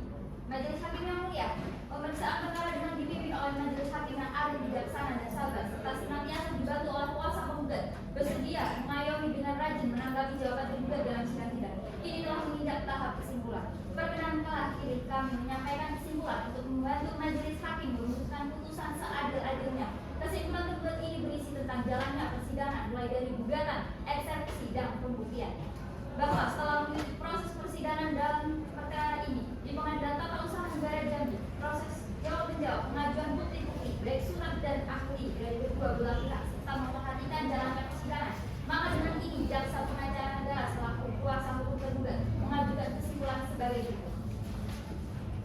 Majelis Hakim yang mulia, pemeriksaan perkara dengan dipimpin oleh majelis hakim yang adil, bijaksana dan sabar serta senantiasa dibantu oleh kuasa penggugat bersedia mengayomi dengan rajin menanggapi jawaban tergugat dalam sidang. Ini telah menginjak tahap kesimpulan. Perkenankanlah kami menyampaikan kesimpulan untuk membantu majelis hakim memutuskan putusan seadil-adilnya. Kesimpulan tergugat ini berisi tentang jalannya persidangan mulai dari gugatan, eksepsi dan pembuktian. Bahwa setelah mengikuti proses persidangan dalam perkara ini di Pengadilan Tata Usaha Negara Jambi, proses jawab-menjawab pengajuan bukti-bukti baik surat dan ahli dari kedua belah pihak serta memperhatikan jalannya persidangan, maka dengan ini Jaksa Pengacara Negara selaku kuasa hukum tergugat mengajukan kesimpulan sebagai berikut.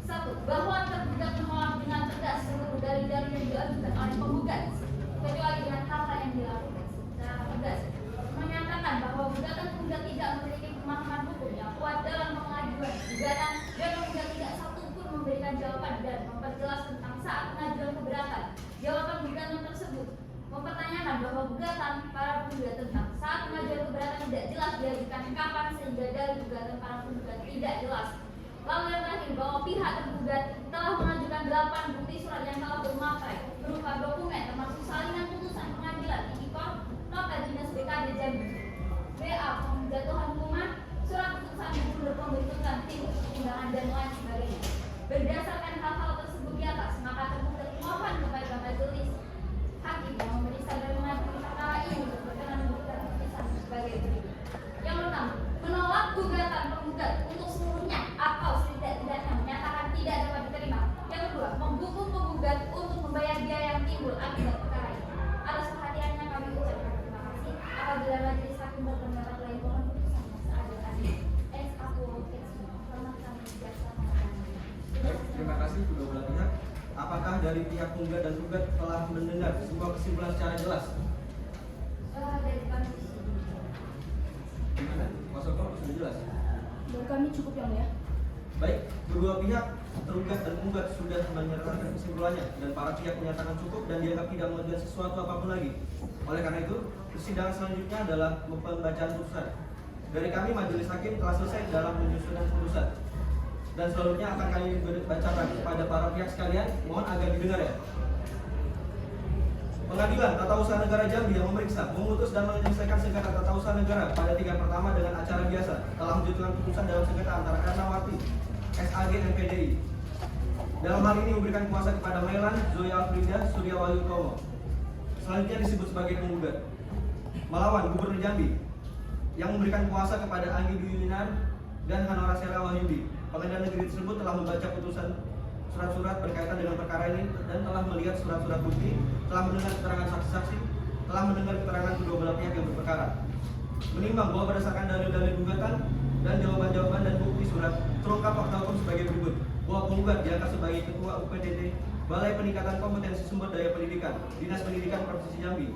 1. Bahwa tergugat menolak dengan tegas seluruh dalil-dalil yang diajukan oleh penggugat kecuali dengan hal-hal yang dilakukan secara tegas, menyatakan bahwa gugatan penggugat tidak memiliki pemahaman hukum yang kuat dalam pengajuan gugatan dan penggugat tidak satu pun memberikan jawaban dan memperjelas tentang saat pengajuan keberatan jawaban gugatan tersebut, mempertanyakan bahwa gugatan para penggugat tentang saat pengajuan keberatan tidak jelas diajukan kapan sehingga dari gugatan para penggugat tidak jelas. Lalu yang terakhir, bahwa pihak tergugat telah mengajukan 8 bukti surat yang telah bermaterai berupa dokumen termasuk salinan putusan pengadilan tipikor novel dinas BKD Jambi, BA penjatuhan hukuman, surat putusan gubernur pembentukan tim undangan dan lain sebagainya. Berdasarkan hal-hal tersebut di atas, maka tergugat mohon kepada majelis hakim yang memeriksa dan mengadili perkara ini untuk berkenan memberikan putusan sebagai berikut. Yang pertama, menolak gugatan penggugat untuk seluruhnya atau setidak-tidaknya menyatakan tidak dapat diterima. Yang dari pihak penggugat dan tergugat telah mendengar sebuah kesimpulan secara jelas. Dari kami. Gimana? Kuasa hukum sudah jelas. Dari kami cukup yang mulia. Baik, kedua pihak tergugat dan penggugat sudah menyerahkan kesimpulannya dan para pihak menyatakan cukup dan dianggap tidak mengajukan sesuatu apapun lagi. Oleh karena itu, persidangan selanjutnya adalah pembacaan putusan. Dari kami majelis hakim telah selesai dalam menyusun putusan. Dan selanjutnya akan kami bacakan kepada para pihak sekalian. Mohon agak didengar ya. Pengadilan Tata Usaha Negara Jambi yang memeriksa, memutus dan menyelesaikan sengketa tata usaha negara pada tingkat pertama dengan acara biasa telah menjatuhkan putusan dalam sengketa antara Ernawati, SAG dan PDI. Dalam hal ini memberikan kuasa kepada Mailan, Zoya Alfrida, Surya Wahyu Utomo. Selanjutnya disebut sebagai penggugat. Melawan Gubernur Jambi yang memberikan kuasa kepada Anggi Dwi Yunar dan Hanora Sela Wahyudi. Pengadilan negeri tersebut telah membaca putusan surat-surat berkaitan dengan perkara ini dan telah melihat surat-surat bukti, telah mendengar keterangan saksi-saksi, telah mendengar keterangan kedua belah pihak yang berperkara. Menimbang bahwa berdasarkan dalil-dalil gugatan dan jawaban-jawaban dan bukti surat, terungkap fakta hukum sebagai berikut. Bahwa penggugat diangkat sebagai Ketua UPDD Balai Peningkatan Kompetensi Sumber Daya Pendidikan, Dinas Pendidikan Provinsi Jambi.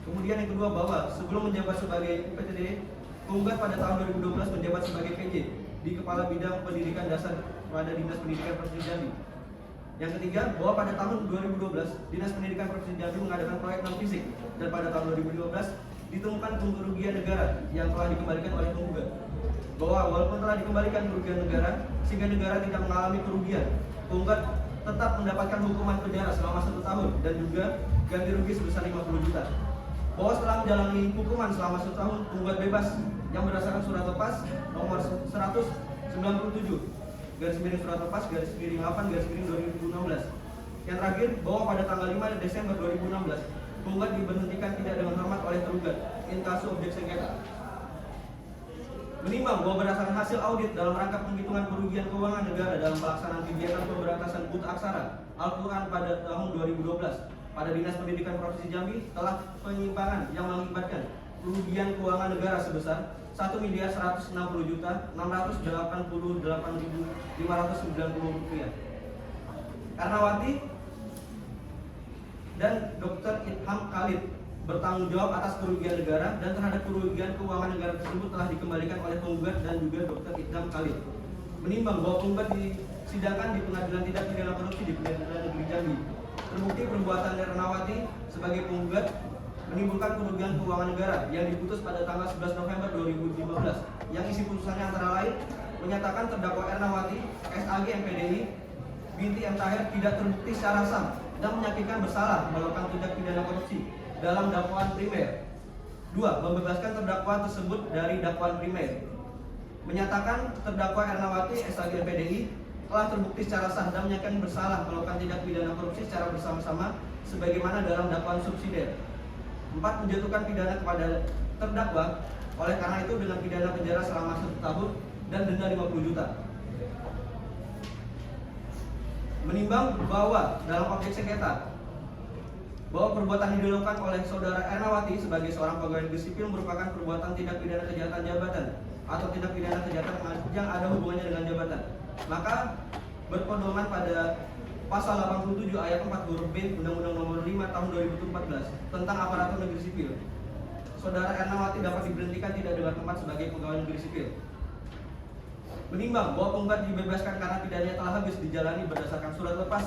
Kemudian yang kedua bahwa sebelum menjabat sebagai UPDD, penggugat pada tahun 2012 menjabat sebagai PJ di Kepala Bidang Pendidikan Dasar pada Dinas Pendidikan Provinsi Jambi. Yang ketiga, bahwa pada tahun 2012 Dinas Pendidikan Provinsi Jambi mengadakan proyek non fisik dan pada tahun 2015 ditemukan kerugian negara yang telah dikembalikan oleh penggugat. Bahwa walaupun telah dikembalikan kerugian negara sehingga negara tidak mengalami kerugian, penggugat tetap mendapatkan hukuman penjara selama 1 tahun dan juga ganti rugi sebesar 50 juta. Bahwa setelah menjalani hukuman selama 1 tahun, penggugat bebas yang berdasarkan surat lepas nomor 197 garis miring surat lepas garis miring 8 garis miring 2016. Yang terakhir, bahwa pada tanggal 5 Desember 2016 penggugat diberhentikan tidak dengan hormat oleh tergugat in casu objek sengketa. Menimbang bahwa berdasarkan hasil audit dalam rangka penghitungan kerugian keuangan negara dalam pelaksanaan kegiatan pemberantasan buta aksara Al-Quran pada tahun 2012 pada Dinas Pendidikan Provinsi Jambi telah penyimpangan yang mengakibatkan kerugian keuangan negara sebesar Rp1.160.688.590 Ernawati dan Dr. Itham Khalid bertanggung jawab atas kerugian negara dan terhadap kerugian keuangan negara tersebut telah dikembalikan oleh penggugat dan juga Dr. Itham Khalid. Menimbang bahwa penggugat disidangkan di Pengadilan Tindak Pidana Korupsi di Pengadilan Negeri Jambi. Terbukti perbuatan Ernawati sebagai penggugat menimbulkan kerugian keuangan negara yang diputus pada tanggal 11 November 2015 yang isi putusannya antara lain menyatakan terdakwa Ernawati, SAG MPDI, binti M. Tahir tidak terbukti secara sah dan menyakitkan bersalah melakukan tindak pidana korupsi dalam dakwaan primer. 2. Membebaskan terdakwa tersebut dari dakwaan primer. Menyatakan terdakwa Ernawati, SAG MPDI telah terbukti secara sah dan menyatakan bersalah melakukan tindak pidana korupsi secara bersama-sama sebagaimana dalam dakwaan subsidiar. 4. Menjatuhkan pidana kepada terdakwa oleh karena itu dengan pidana penjara selama 1 tahun dan denda 50 juta. Menimbang bahwa dalam objek sengketa bahwa perbuatan yang dilakukan oleh saudara Ernawati sebagai seorang pegawai negeri sipil merupakan perbuatan tindak pidana kejahatan jabatan atau tindak pidana kejahatan yang ada hubungannya dengan jabatan. Maka berpedoman pada Pasal 87 ayat 4 huruf B Undang-Undang Nomor 5 Tahun 2014 tentang aparatur negeri sipil, saudara Ernawati dapat diberhentikan tidak dengan tempat sebagai pegawai negeri sipil. Menimbang bahwa penggugat dibebaskan karena pidananya telah habis dijalani berdasarkan surat lepas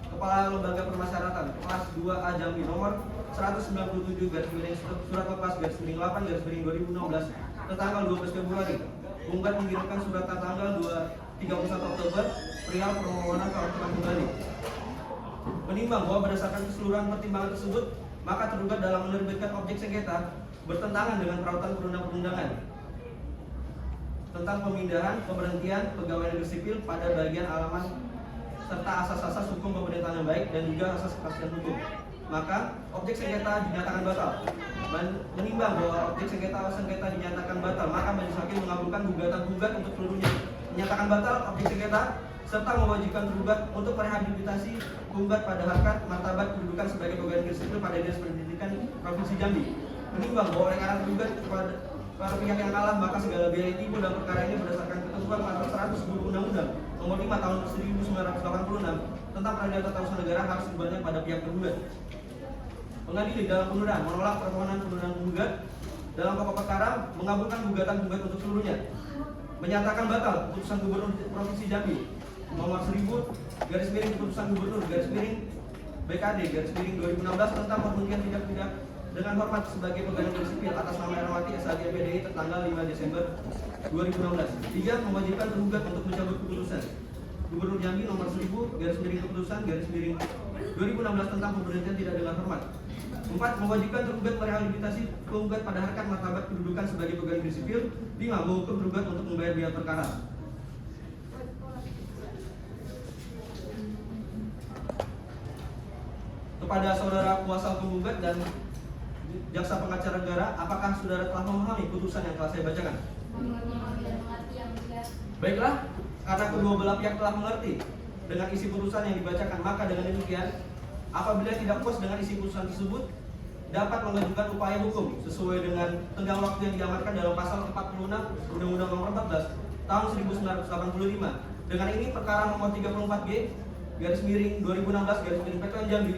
Kepala Lembaga Permasyarakatan kelas 2A Jambi nomor 197 garis miring surat lepas garis miring 8 garis miring 2016 tertanggal 12 Februari. Penggugat mengirimkan surat tanggal 31 Oktober perihal permohonan pengajuan kembali. Menimbang bahwa berdasarkan keseluruhan pertimbangan tersebut, maka tergugat dalam menerbitkan objek sengketa bertentangan dengan peraturan perundang-undangan tentang pemindahan pemberhentian pegawai negeri sipil pada bagian alaman serta asas-asas hukum pemerintahan yang baik dan juga asas kepastian hukum. Maka objek sengketa dinyatakan batal. Menimbang bahwa objek sengketa dinyatakan batal, maka majelis hakim mengabulkan gugatan penggugat untuk seluruhnya. Menyatakan batal objek sengketa serta mewajibkan tergugat untuk merehabilitasi penggugat pada harkat martabat kedudukan sebagai pegawai negeri sipil pada Dinas Pendidikan Provinsi Jambi. Menimbang bahwa oleh karena tergugat kepada para pihak yang kalah, maka segala biaya timbul dalam perkara ini berdasarkan ketentuan pasal 110 Undang-Undang Nomor 5 Tahun 1986 tentang peradilan tata usaha negara harus dibebankan pada pihak tergugat. Pengadili dalam penundaan menolak permohonan penundaan penggugat dalam pokok perkara, mengabulkan gugatan penggugat untuk seluruhnya, menyatakan batal keputusan Gubernur Provinsi Jambi nomor 1000 garis miring keputusan Gubernur garis miring BKD garis miring 2016 tentang pemberhentian tindak pidana dengan hormat sebagai pegawai negeri sipil atas nama Erwati SHG PDI tertanggal 5 Desember 2016. 3. Mewajibkan tergugat untuk mencabut keputusan Gubernur Jambi nomor 1000 garis miring keputusan garis miring 2016 tentang pemberhentian tidak dengan hormat. 4. Mewajibkan tergugat merehabilitasi penggugat pada harkat martabat kedudukan sebagai pegawai negeri sipil. 5. Menghukum tergugat untuk membayar biaya perkara. Kepada saudara kuasa penggugat dan jaksa pengacara negara, apakah saudara telah memahami putusan yang telah saya bacakan? Baiklah, karena kedua belah pihak telah mengerti dengan isi putusan yang dibacakan, maka dengan demikian, apabila tidak puas dengan isi putusan tersebut, dapat mengajukan upaya hukum sesuai dengan tenggang waktu yang diamankan dalam pasal 46 Undang-Undang Nomor 14 Tahun 1985. Dengan ini perkara nomor 34G garis miring 2016 garis miring PTN Jambi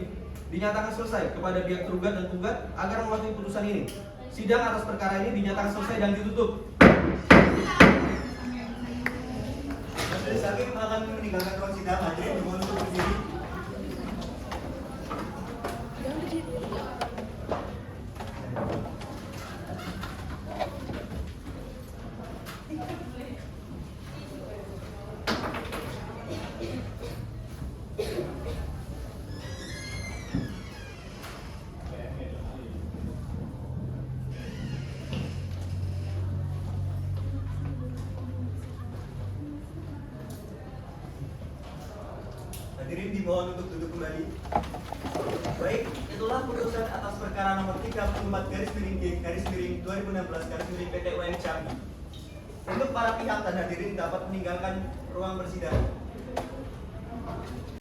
dinyatakan selesai kepada pihak tergugat dan penggugat agar mematuhi putusan ini. Sidang atas perkara ini dinyatakan selesai dan ditutup. Majelis Hakim akan meninggalkan ruang sidang. Hadirin dimohon untuk berdiri. Hadirin dimohon untuk duduk kembali. Baik, itulah putusan atas perkara nomor 34 garis miring G garis miring 2016 garis miring PT UM Jambi. Untuk para pihak dan hadirin dapat meninggalkan ruang persidangan.